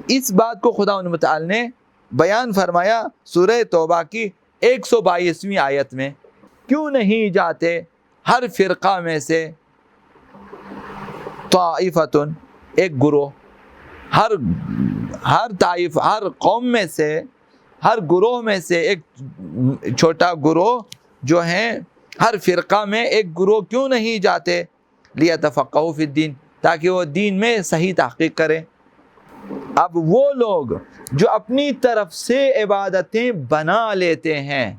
اس بات کو خدا متعال نے بیان فرمایا سورہ توبہ کی 122ویں آیت میں، کیوں نہیں جاتے ہر فرقہ میں سے طائفتن، ایک گروہ، ہر طائف، ہر قوم میں سے، ہر گروہ میں سے ایک چھوٹا گروہ جو ہیں، ہر فرقہ میں ایک گروہ کیوں نہیں جاتے لیتفقہوا فی الدین، تاکہ وہ دین میں صحیح تحقیق کریں۔ اب وہ لوگ جو اپنی طرف سے عبادتیں بنا لیتے ہیں،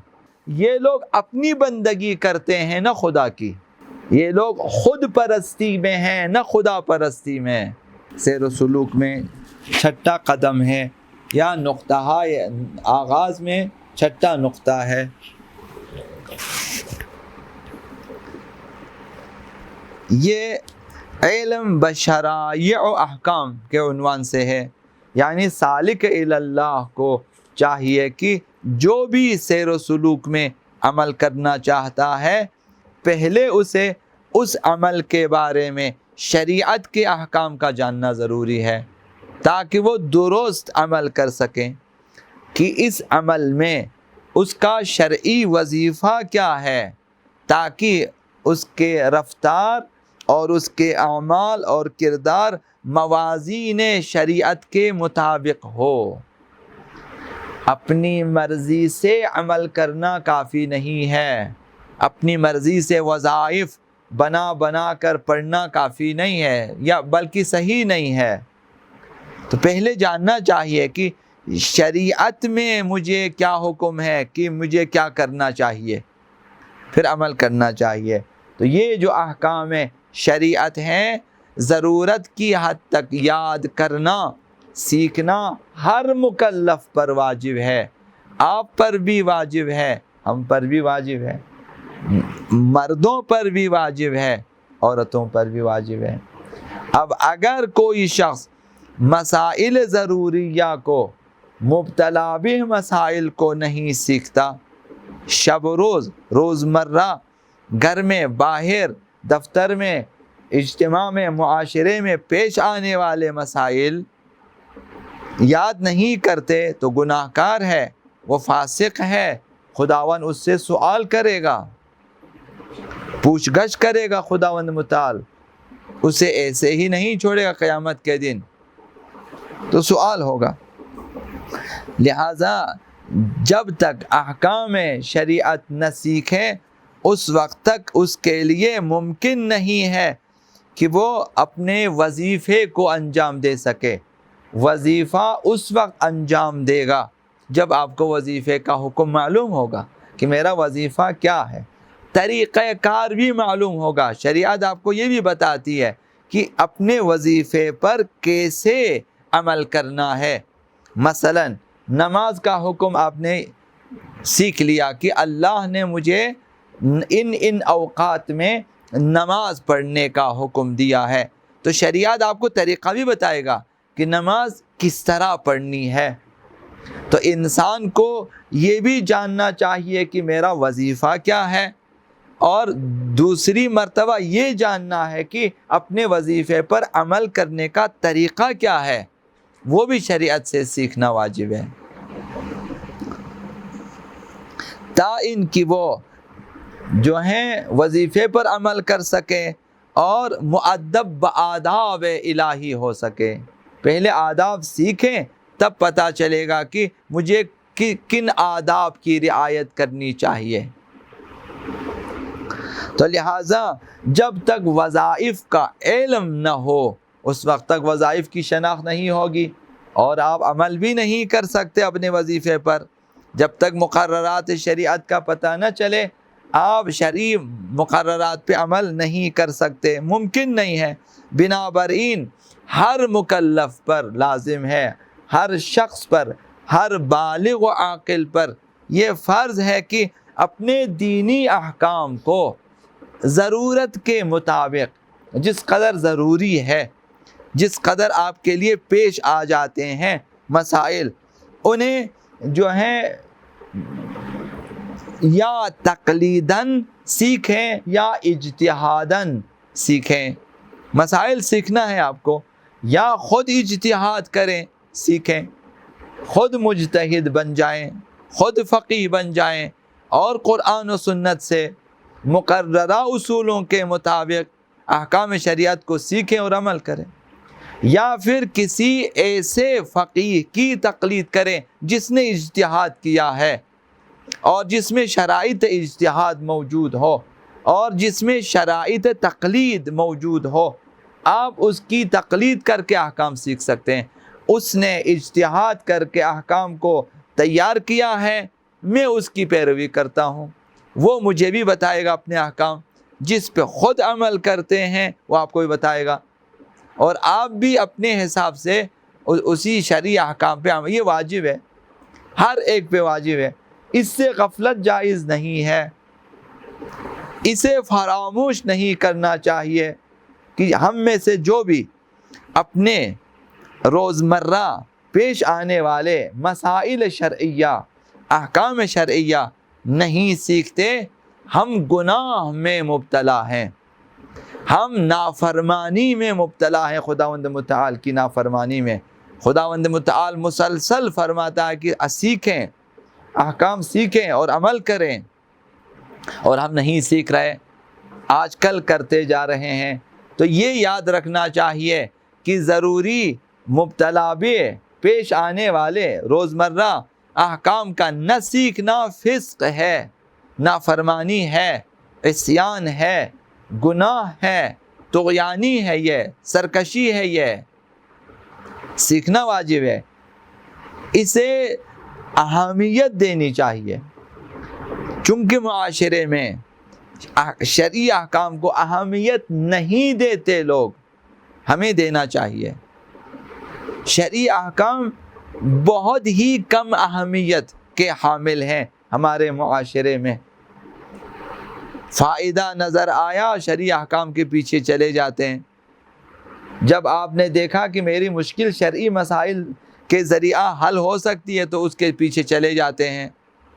یہ لوگ اپنی بندگی کرتے ہیں نہ خدا کی، یہ لوگ خود پرستی میں ہیں نہ خدا پرستی میں۔ سیر و سلوک میں چھٹا قدم ہے یا نقطہ آغاز میں چھٹا نقطہ ہے۔ یہ علم بشرائع و احکام کے عنوان سے ہے، یعنی سالک الی اللہ کو چاہیے کہ جو بھی سیر و سلوک میں عمل کرنا چاہتا ہے، پہلے اسے اس عمل کے بارے میں شریعت کے احکام کا جاننا ضروری ہے، تاکہ وہ درست عمل کر سکیں کہ اس عمل میں اس کا شرعی وظیفہ کیا ہے، تاکہ اس کے رفتار اور اس کے اعمال اور کردار موازین شریعت کے مطابق ہو۔ اپنی مرضی سے عمل کرنا کافی نہیں ہے، اپنی مرضی سے وظائف بنا کر پڑھنا کافی نہیں ہے، یا بلکہ صحیح نہیں ہے۔ تو پہلے جاننا چاہیے کہ شریعت میں مجھے کیا حکم ہے، کہ مجھے کیا کرنا چاہیے، پھر عمل کرنا چاہیے۔ تو یہ جو احکام شریعت ہیں، ضرورت کی حد تک یاد کرنا، سیکھنا ہر مکلف پر واجب ہے، آپ پر بھی واجب ہے، ہم پر بھی واجب ہے، مردوں پر بھی واجب ہے، عورتوں پر بھی واجب ہے۔ اب اگر کوئی شخص مسائل ضروریہ کو، مبتلا بہ مسائل کو نہیں سیکھتا، شب و روز، روزمرہ، گھر میں، باہر، دفتر میں، اجتماع میں، معاشرے میں پیش آنے والے مسائل یاد نہیں کرتے، تو گناہ کار ہے، وہ فاسق ہے، خداوند اس سے سوال کرے گا، پوچھ گچھ کرے گا خداوند متعال، اسے ایسے ہی نہیں چھوڑے گا قیامت کے دن، تو سوال ہوگا۔ لہذا جب تک احکام شریعت نہ سیکھے، اس وقت تک اس کے لیے ممکن نہیں ہے کہ وہ اپنے وظیفے کو انجام دے سکے۔ وظیفہ اس وقت انجام دے گا جب آپ کو وظیفے کا حکم معلوم ہوگا کہ میرا وظیفہ کیا ہے، طریقہ کار بھی معلوم ہوگا۔ شریعت آپ کو یہ بھی بتاتی ہے کہ اپنے وظیفے پر کیسے عمل کرنا ہے۔ مثلا نماز کا حکم آپ نے سیکھ لیا کہ اللہ نے مجھے ان اوقات میں نماز پڑھنے کا حکم دیا ہے، تو شریعت آپ کو طریقہ بھی بتائے گا کہ نماز کس طرح پڑھنی ہے۔ تو انسان کو یہ بھی جاننا چاہیے کہ میرا وظیفہ کیا ہے، اور دوسری مرتبہ یہ جاننا ہے کہ اپنے وظیفے پر عمل کرنے کا طریقہ کیا ہے، وہ بھی شریعت سے سیکھنا واجب ہے، تا ان کی وہ جو ہیں وظیفے پر عمل کر سکیں اور مؤدب بآداب الہی ہو سکے۔ پہلے آداب سیکھیں، تب پتہ چلے گا کہ مجھے کن آداب کی رعایت کرنی چاہیے۔ تو لہٰذا جب تک وظائف کا علم نہ ہو، اس وقت تک وظائف کی شناخت نہیں ہوگی، اور آپ عمل بھی نہیں کر سکتے اپنے وظیفے پر۔ جب تک مقررات شریعت کا پتہ نہ چلے، آپ شرعی مقررات پہ عمل نہیں کر سکتے، ممکن نہیں ہے۔ بنابراین ہر مکلف پر لازم ہے، ہر شخص پر، ہر بالغ و عاقل پر یہ فرض ہے کہ اپنے دینی احکام کو ضرورت کے مطابق، جس قدر ضروری ہے، جس قدر آپ کے لیے پیش آ جاتے ہیں مسائل، انہیں جو ہیں یا تقلیداً سیکھیں یا اجتہاداً سیکھیں۔ مسائل سیکھنا ہے آپ کو، یا خود اجتہاد کریں سیکھیں، خود مجتہد بن جائیں، خود فقیہ بن جائیں اور قرآن و سنت سے مقررہ اصولوں کے مطابق احکام شریعت کو سیکھیں اور عمل کریں، یا پھر کسی ایسے فقیہ کی تقلید کریں جس نے اجتہاد کیا ہے اور جس میں شرائط اجتہاد موجود ہو اور جس میں شرائط تقلید موجود ہو۔ آپ اس کی تقلید کر کے احکام سیکھ سکتے ہیں۔ اس نے اجتہاد کر کے احکام کو تیار کیا ہے، میں اس کی پیروی کرتا ہوں، وہ مجھے بھی بتائے گا اپنے احکام، جس پہ خود عمل کرتے ہیں وہ آپ کو بھی بتائے گا، اور آپ بھی اپنے حساب سے اسی شرعی احکام پہ عمل۔ یہ واجب ہے، ہر ایک پہ واجب ہے، اس سے غفلت جائز نہیں ہے، اسے فراموش نہیں کرنا چاہیے کہ ہم میں سے جو بھی اپنے روزمرہ پیش آنے والے مسائل شرعیہ، احکام شرعیہ نہیں سیکھتے، ہم گناہ میں مبتلا ہیں، ہم نافرمانی میں مبتلا ہیں، خداوند متعال کی نافرمانی میں۔ خداوند متعال مسلسل فرماتا ہے کہ سیکھیں، احکام سیکھیں اور عمل کریں، اور ہم نہیں سیکھ رہے، آج کل کرتے جا رہے ہیں۔ تو یہ یاد رکھنا چاہیے کہ ضروری مبتلا بھی پیش آنے والے روزمرہ احکام کا نہ سیکھنا فسق ہے، نافرمانی ہے، عصیان ہے، گناہ ہے، طغیانی ہے، یہ سرکشی ہے، یہ سیکھنا واجب ہے، اسے اہمیت دینی چاہیے، چونکہ معاشرے میں شرعی احکام کو اہمیت نہیں دیتے لوگ، ہمیں دینا چاہیے۔ شرعی احکام بہت ہی کم اہمیت کے حامل ہیں ہمارے معاشرے میں، فائدہ نظر آیا شرعی احکام کے پیچھے چلے جاتے ہیں، جب آپ نے دیکھا کہ میری مشکل شرعی مسائل کے ذریعہ حل ہو سکتی ہے تو اس کے پیچھے چلے جاتے ہیں،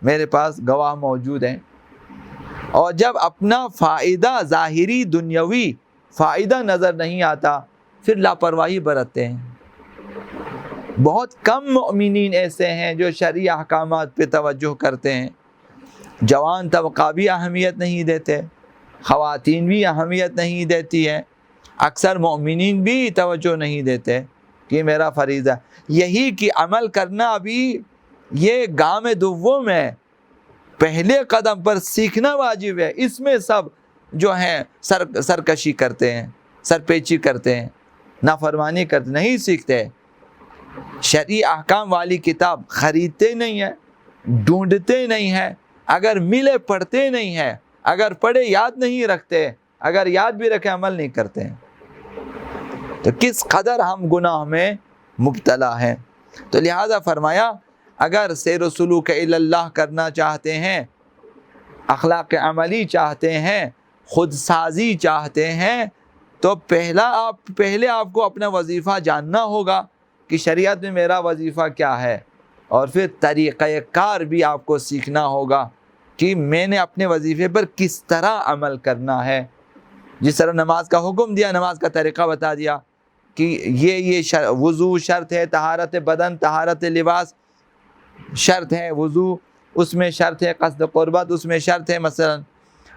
میرے پاس گواہ موجود ہیں، اور جب اپنا فائدہ ظاہری دنیاوی فائدہ نظر نہیں آتا پھر لاپرواہی برتتے ہیں۔ بہت کم مؤمنین ایسے ہیں جو شرعی احکامات پہ توجہ کرتے ہیں، جوان طبقہ بھی اہمیت نہیں دیتے، خواتین بھی اہمیت نہیں دیتی ہے، اکثر مؤمنین بھی توجہ نہیں دیتے کہ میرا فریضہ یہی کہ عمل کرنا ابھی یہ گام دوم ہے، پہلے قدم پر سیکھنا واجب ہے، اس میں سب جو ہیں سرکشی کرتے ہیں، سرپیچی کرتے ہیں، نافرمانی کرتے، نہیں سیکھتے، شرعی احکام والی کتاب خریدتے نہیں ہیں، ڈھونڈتے نہیں ہیں، اگر ملے پڑھتے نہیں ہیں، اگر پڑھے یاد نہیں رکھتے، اگر یاد بھی رکھے عمل نہیں کرتے ہیں، تو کس قدر ہم گناہ میں مبتلا ہیں۔ تو لہذا فرمایا اگر سیر و سلوک الی اللہ کرنا چاہتے ہیں، اخلاق عملی چاہتے ہیں، خود سازی چاہتے ہیں، تو پہلے آپ کو اپنا وظیفہ جاننا ہوگا کہ شریعت میں میرا وظیفہ کیا ہے، اور پھر طریقہ کار بھی آپ کو سیکھنا ہوگا کہ میں نے اپنے وظیفے پر کس طرح عمل کرنا ہے۔ جس طرح نماز کا حکم دیا، نماز کا طریقہ بتا دیا کہ یہ وضو شرط ہے، طہارت بدن، طہارت لباس شرط ہے، وضو اس میں شرط ہے، قصد قربت اس میں شرط ہے مثلا،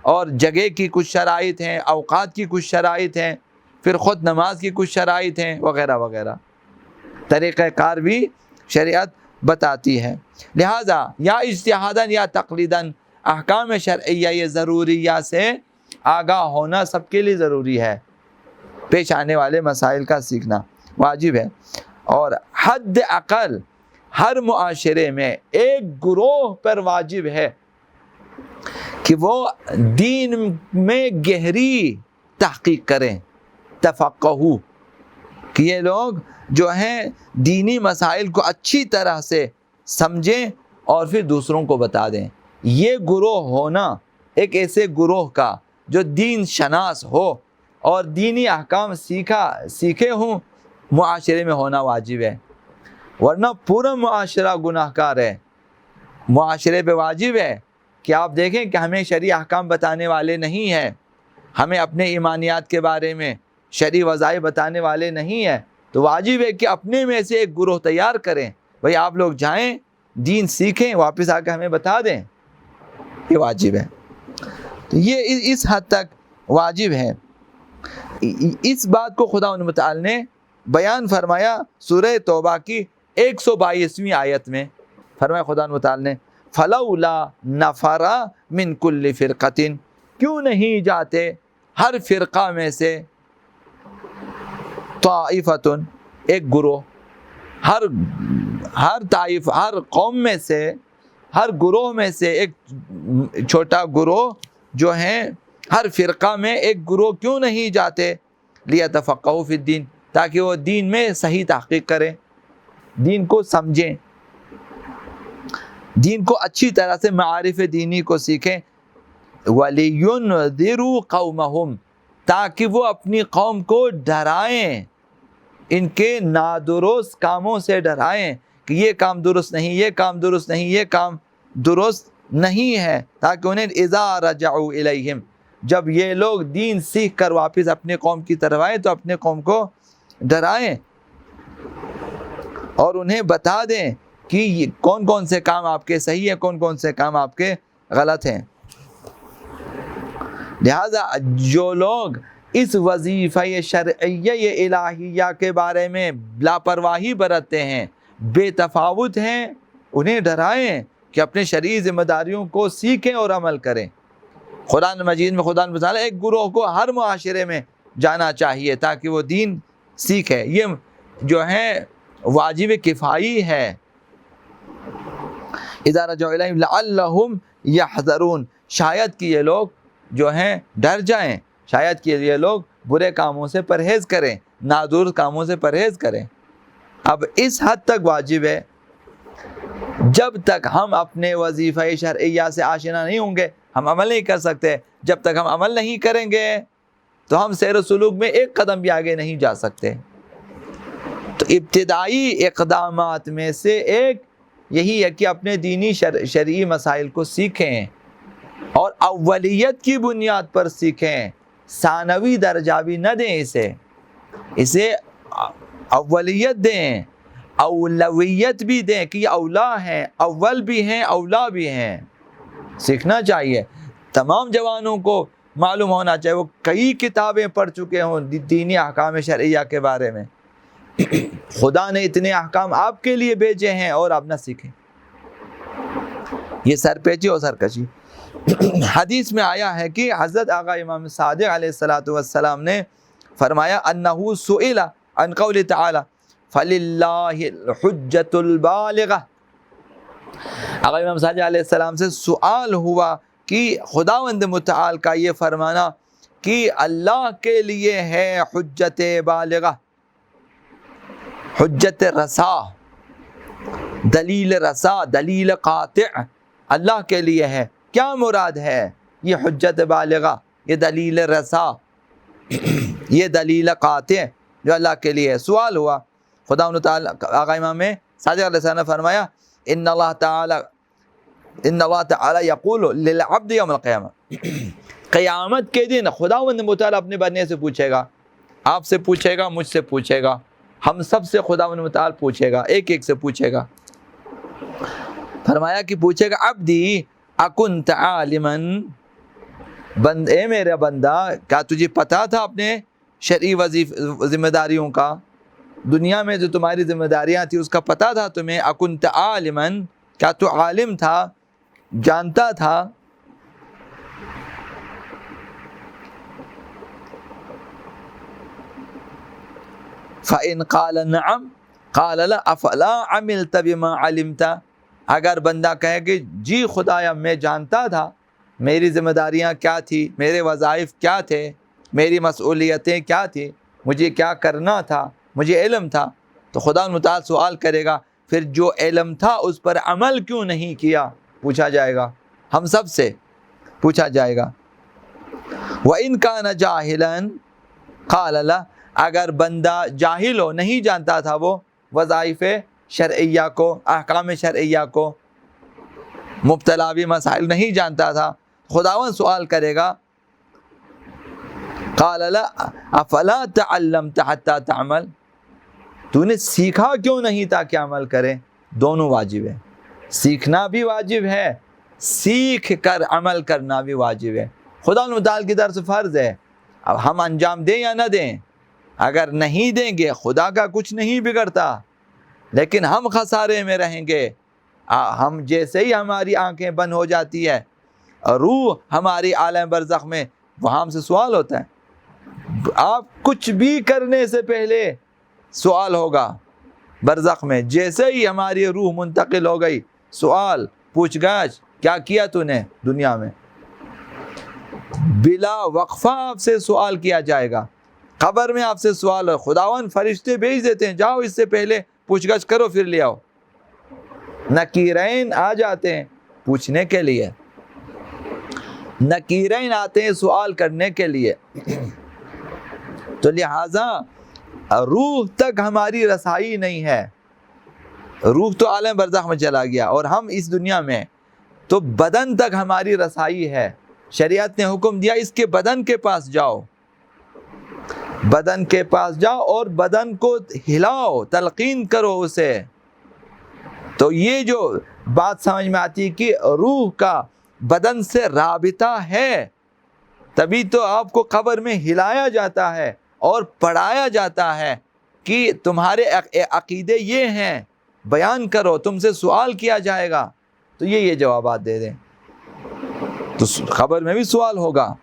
اور جگہ کی کچھ شرائط ہیں، اوقات کی کچھ شرائط ہیں، پھر خود نماز کی کچھ شرائط ہیں وغیرہ وغیرہ، طریقہ کار بھی شریعت بتاتی ہے۔ لہٰذا یا اجتہاداً یا تقلیداً احکام شرعیہ یہ ضروریات سے آگاہ ہونا سب کے لیے ضروری ہے، پیش آنے والے مسائل کا سیکھنا واجب ہے، اور حد اقل ہر معاشرے میں ایک گروہ پر واجب ہے کہ وہ دین میں گہری تحقیق کریں، تفقہو، کہ یہ لوگ جو ہیں دینی مسائل کو اچھی طرح سے سمجھیں اور پھر دوسروں کو بتا دیں۔ یہ گروہ ہونا ایک ایسے گروہ کا جو دین شناس ہو اور دینی احکام سیکھے ہوں، معاشرے میں ہونا واجب ہے، ورنہ پورا معاشرہ گناہ کار ہے۔ معاشرے پہ واجب ہے کہ آپ دیکھیں کہ ہمیں شرعی احکام بتانے والے نہیں ہیں، ہمیں اپنے ایمانیات کے بارے میں شرعی وظائف بتانے والے نہیں ہیں، تو واجب ہے کہ اپنے میں سے ایک گروہ تیار کریں، بھائی آپ لوگ جائیں، دین سیکھیں، واپس آ کے ہمیں بتا دیں، یہ واجب ہے۔ تو یہ اس حد تک واجب ہے۔ اس بات کو خدا متعال نے بیان فرمایا سورہ توبہ کی 122ویں آیت میں، فرمایا خدا متعال نے فلولا نفر من کل فرقۃ، کیوں نہیں جاتے ہر فرقہ میں سے طائفۃ، ایک گروہ، ہر طائف، ہر قوم میں سے، ہر گروہ میں سے ایک چھوٹا گروہ جو ہیں، ہر فرقہ میں ایک گروہ کیوں نہیں جاتے لیتفقہوا فی الدین، تاکہ وہ دین میں صحیح تحقیق کریں، دین کو سمجھیں، دین کو اچھی طرح سے معارف دینی کو سیکھیں، وَلِيُنذِرُوا قَوْمَهُمْ، تاکہ وہ اپنی قوم کو ڈرائیں، ان کے نادرست کاموں سے ڈرائیں کہ یہ کام درست نہیں، یہ کام درست نہیں، یہ کام درست نہیں ہے، تاکہ انہیں اذا رجعوا الیہم، جب یہ لوگ دین سیکھ کر واپس اپنے قوم کی طرف آئیں تو اپنے قوم کو ڈرائیں اور انہیں بتا دیں کہ کون کون سے کام آپ کے صحیح ہیں، کون کون سے کام آپ کے غلط ہیں۔ لہذا جو لوگ اس وظیفہ شرعیہ الہیہ کے بارے میں لاپرواہی برتتے ہیں، بے تفاوت ہیں، انہیں ڈرائیں کہ اپنے شرعی ذمہ داریوں کو سیکھیں اور عمل کریں۔ قرآن مجید میں خدا نے بتایا ایک گروہ کو ہر معاشرے میں جانا چاہیے تاکہ وہ دین سیکھے، یہ جو ہے واجب کفائی ہے۔ اذا رجعوا الیہم لعلہم یحذرون، شاید کہ یہ لوگ جو ہیں ڈر جائیں، شاید کہ یہ لوگ برے کاموں سے پرہیز کریں، نادرست کاموں سے پرہیز کریں۔ اب اس حد تک واجب ہے، جب تک ہم اپنے وظیفہ شرعیہ سے آشنا نہیں ہوں گے ہم عمل نہیں کر سکتے، جب تک ہم عمل نہیں کریں گے تو ہم سیر و سلوک میں ایک قدم بھی آگے نہیں جا سکتے۔ تو ابتدائی اقدامات میں سے ایک یہی ہے کہ اپنے دینی شرعی مسائل کو سیکھیں اور اولیت کی بنیاد پر سیکھیں، ثانوی درجہ بھی نہ دیں، اسے اولیت دیں، اولویت بھی دیں کہ یہ اولا ہیں، اول بھی ہیں، اولا بھی ہیں۔ سیکھنا چاہیے، تمام جوانوں کو معلوم ہونا چاہیے، وہ کئی کتابیں پڑھ چکے ہوں دینی احکام شرعیہ کے بارے میں، خدا نے اتنے احکام آپ کے لیے بھیجے ہیں اور آپ نہ سیکھیں، یہ سرپیچی اور سرکشی۔ حدیث میں آیا ہے کہ حضرت آقا امام صادق علیہ السلام نے فرمایا انہو سئل عن قول تعالی فللہ الحجۃ البالغہ، آقا امام صادق علیہ السلام سے سوال ہوا کہ خداوند متعال کا یہ فرمانا کہ اللہ کے لیے ہے حجت بالغہ، حجت رسا، دلیل رسا، دلیل قاطع اللہ کے لیے ہے، کیا مراد ہے یہ حجت بالغہ، یہ دلیل رسا، یہ دلیل قاطع جو اللہ کے لیے ہے؟ سوال ہوا، خدا تعالیٰ آقا امام صادق علیہ السلام نے فرمایا ان اللہ تعالی یقول للعبد یوم القیامہ، قیامت کے دن خداوند متعال اپنے بندے سے پوچھے گا، آپ سے پوچھے گا، مجھ سے پوچھے گا، ہم سب سے خداوند متعال پوچھے گا، ایک ایک سے پوچھے گا۔ فرمایا کہ پوچھے گا عبدی اکنت عالما، اے میرا بندہ کیا تجھے پتا تھا اپنے شرعی ذمہ داریوں کا، دنیا میں جو تمہاری ذمہ داریاں تھیں اس کا پتا تھا تمہیں؟ اکنت عالما، کیا تو عالم تھا، جانتا تھا؟ فَإِنْ قَالَ نَعَمْ قَالَ لَا أَفَلَا عَمِلْتَ بِمَا عَلِمْتَ، اگر بندہ کہے کہ جی خدایا میں جانتا تھا میری ذمہ داریاں کیا تھی، میرے وظائف کیا تھے، میری مسئولیتیں کیا تھی، مجھے کیا کرنا تھا، مجھے علم تھا، تو خدا متعال سوال کرے گا پھر جو علم تھا اس پر عمل کیوں نہیں کیا، پوچھا جائے گا، ہم سب سے پوچھا جائے گا۔ وَإِنْ كَانَ جَاهِلًا قَالَ لَا، اگر بندہ جاہل ہو، نہیں جانتا تھا وہ وظائف شرعیہ کو، احکام شرعیہ کو، مبتلا بھی مسائل نہیں جانتا تھا، خداوند سوال کرے گا قال لا افلا تعلمت حتى تعمل، تو نے سیکھا کیوں نہیں تاکہ عمل کرے؟ دونوں واجب ہے، سیکھنا بھی واجب ہے، سیکھ کر عمل کرنا بھی واجب ہے۔ خدا متعال کی طرف سے فرض ہے، اب ہم انجام دیں یا نہ دیں، اگر نہیں دیں گے خدا کا کچھ نہیں بگڑتا، لیکن ہم خسارے میں رہیں گے۔ ہم جیسے ہی ہماری آنکھیں بند ہو جاتی ہے، روح ہماری عالم برزخ میں، وہاں ہم سے سوال ہوتا ہے۔ آپ کچھ بھی کرنے سے پہلے سوال ہوگا برزخ میں، جیسے ہی ہماری روح منتقل ہو گئی سوال پوچھ گچھ، کیا کیا تو نے دنیا میں؟ بلا وقفہ آپ سے سوال کیا جائے گا۔ قبر میں آپ سے سوال ہے، خداوند فرشتے بھیج دیتے ہیں، جاؤ اس سے پہلے پوچھ گچھ کرو پھر لے آؤ۔ نکیرین آ جاتے ہیں پوچھنے کے لیے، نکیرین آتے ہیں سوال کرنے کے لیے۔ تو لہٰذا روح تک ہماری رسائی نہیں ہے، روح تو عالم برزخ میں چلا گیا اور ہم اس دنیا میں، تو بدن تک ہماری رسائی ہے۔ شریعت نے حکم دیا اس کے بدن کے پاس جاؤ، بدن کے پاس جاؤ اور بدن کو ہلاؤ، تلقین کرو اسے۔ تو یہ جو بات سمجھ میں آتی ہے کہ روح کا بدن سے رابطہ ہے، تبھی تو آپ کو قبر میں ہلایا جاتا ہے اور پڑھایا جاتا ہے کہ تمہارے عقیدے یہ ہیں، بیان کرو، تم سے سوال کیا جائے گا، تو یہ جوابات دے دیں۔ تو قبر میں بھی سوال ہوگا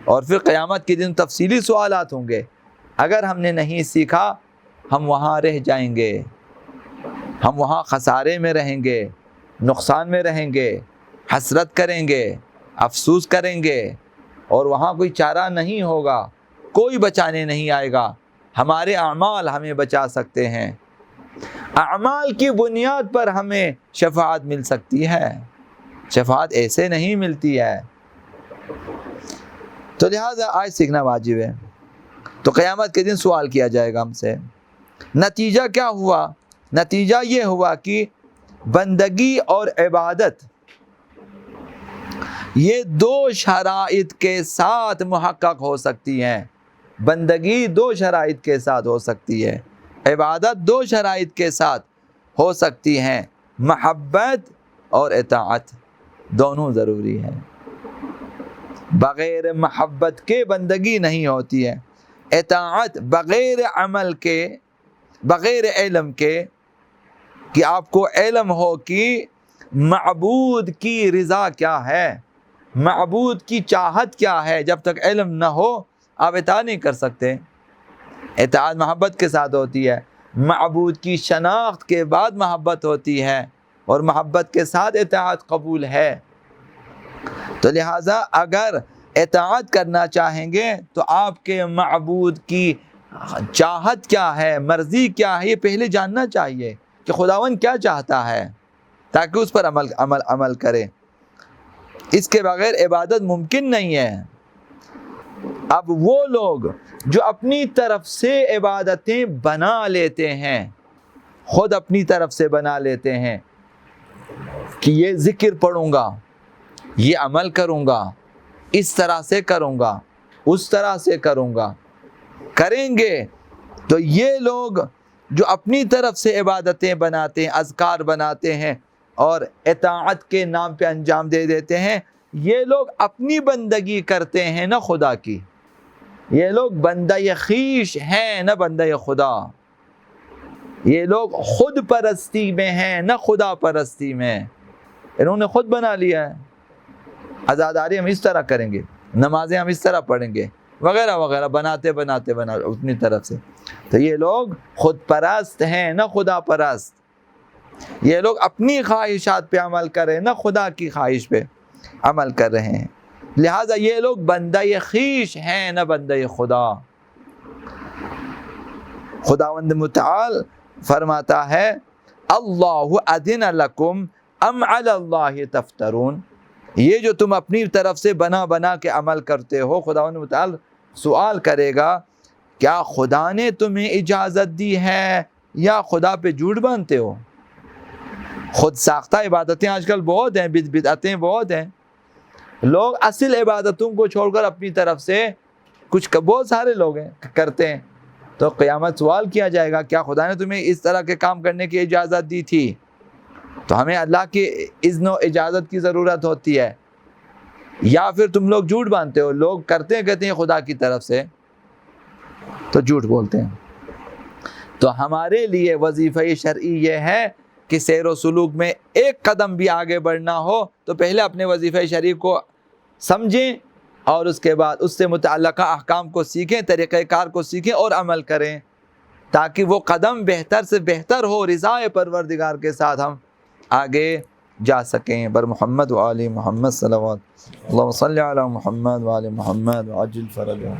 اور پھر قیامت کے دن تفصیلی سوالات ہوں گے۔ اگر ہم نے نہیں سیکھا ہم وہاں رہ جائیں گے، ہم وہاں خسارے میں رہیں گے، نقصان میں رہیں گے، حسرت کریں گے، افسوس کریں گے، اور وہاں کوئی چارہ نہیں ہوگا، کوئی بچانے نہیں آئے گا۔ ہمارے اعمال ہمیں بچا سکتے ہیں، اعمال کی بنیاد پر ہمیں شفاعت مل سکتی ہے، شفاعت ایسے نہیں ملتی ہے۔ تو لہٰذا آج سیکھنا واجب ہے۔ تو قیامت کے دن سوال کیا جائے گا ہم سے۔ نتیجہ کیا ہوا؟ نتیجہ یہ ہوا کہ بندگی اور عبادت یہ دو شرائط کے ساتھ محقق ہو سکتی ہیں۔ بندگی دو شرائط کے ساتھ ہو سکتی ہے، عبادت دو شرائط کے ساتھ ہو سکتی ہیں، محبت اور اطاعت دونوں ضروری ہے۔ بغیر محبت کے بندگی نہیں ہوتی ہے، اطاعت بغیر عمل کے، بغیر علم کے، کہ آپ کو علم ہو کہ معبود کی رضا کیا ہے، معبود کی چاہت کیا ہے، جب تک علم نہ ہو آپ اطاعت نہیں کر سکتے۔ اطاعت محبت کے ساتھ ہوتی ہے، معبود کی شناخت کے بعد محبت ہوتی ہے، اور محبت کے ساتھ اطاعت قبول ہے۔ تو لہٰذا اگر اطاعت کرنا چاہیں گے تو آپ کے معبود کی چاہت کیا ہے، مرضی کیا ہے، یہ پہلے جاننا چاہیے کہ خداوند کیا چاہتا ہے، تاکہ اس پر عمل کرے۔ اس کے بغیر عبادت ممکن نہیں ہے۔ اب وہ لوگ جو اپنی طرف سے عبادتیں بنا لیتے ہیں، خود اپنی طرف سے بنا لیتے ہیں کہ یہ ذکر پڑھوں گا، یہ عمل کروں گا، اس طرح سے کروں گا، اس طرح سے کروں گا، کریں گے، تو یہ لوگ جو اپنی طرف سے عبادتیں بناتے ہیں، اذکار بناتے ہیں اور اطاعت کے نام پہ انجام دے دیتے ہیں، یہ لوگ اپنی بندگی کرتے ہیں نہ خدا کی۔ یہ لوگ بندہ خویش ہیں نہ بندہ خدا، یہ لوگ خود پرستی میں ہیں نہ خدا پرستی میں۔ انہوں نے خود بنا لیا ہے، عزاداری ہم اس طرح کریں گے، نمازیں ہم اس طرح پڑھیں گے، وغیرہ وغیرہ، بناتے اپنی طرف سے۔ تو یہ لوگ خود پرست ہیں نہ خدا پرست، یہ لوگ اپنی خواہشات پہ عمل کر رہے ہیں نہ خدا کی خواہش پہ عمل کر رہے ہیں۔ لہٰذا یہ لوگ بندہ خویش ہیں نہ بندہ خدا۔ خداوند متعال فرماتا ہے اللہ اذن لکم ام علی اللہ تفترون، یہ جو تم اپنی طرف سے بنا کے عمل کرتے ہو، خداوند متعال سوال کرے گا کیا خدا نے تمہیں اجازت دی ہے یا خدا پہ جھوٹ باندھتے ہو؟ خود ساختہ عبادتیں آج کل بہت ہیں، بدعتیں بہت ہیں، لوگ اصل عبادتوں کو چھوڑ کر اپنی طرف سے کچھ، بہت سارے لوگ ہیں کرتے ہیں، تو قیامت سوال کیا جائے گا کیا خدا نے تمہیں اس طرح کے کام کرنے کی اجازت دی تھی؟ تو ہمیں اللہ کی اذن و اجازت کی ضرورت ہوتی ہے، یا پھر تم لوگ جھوٹ باندھتے ہو، لوگ کہتے ہیں خدا کی طرف سے تو جھوٹ بولتے ہیں۔ تو ہمارے لیے وظیفہ شرعی یہ ہے کہ سیر و سلوک میں ایک قدم بھی آگے بڑھنا ہو تو پہلے اپنے وظیفہ شرعی کو سمجھیں اور اس کے بعد اس سے متعلقہ احکام کو سیکھیں، طریقہ کار کو سیکھیں اور عمل کریں، تاکہ وہ قدم بہتر سے بہتر ہو، رضا پروردگار کے ساتھ ہم آگے جا سکیں۔ بر محمد و آل محمد صلوات، اللہم صلی علی محمد و آل محمد وعجل فرجہ۔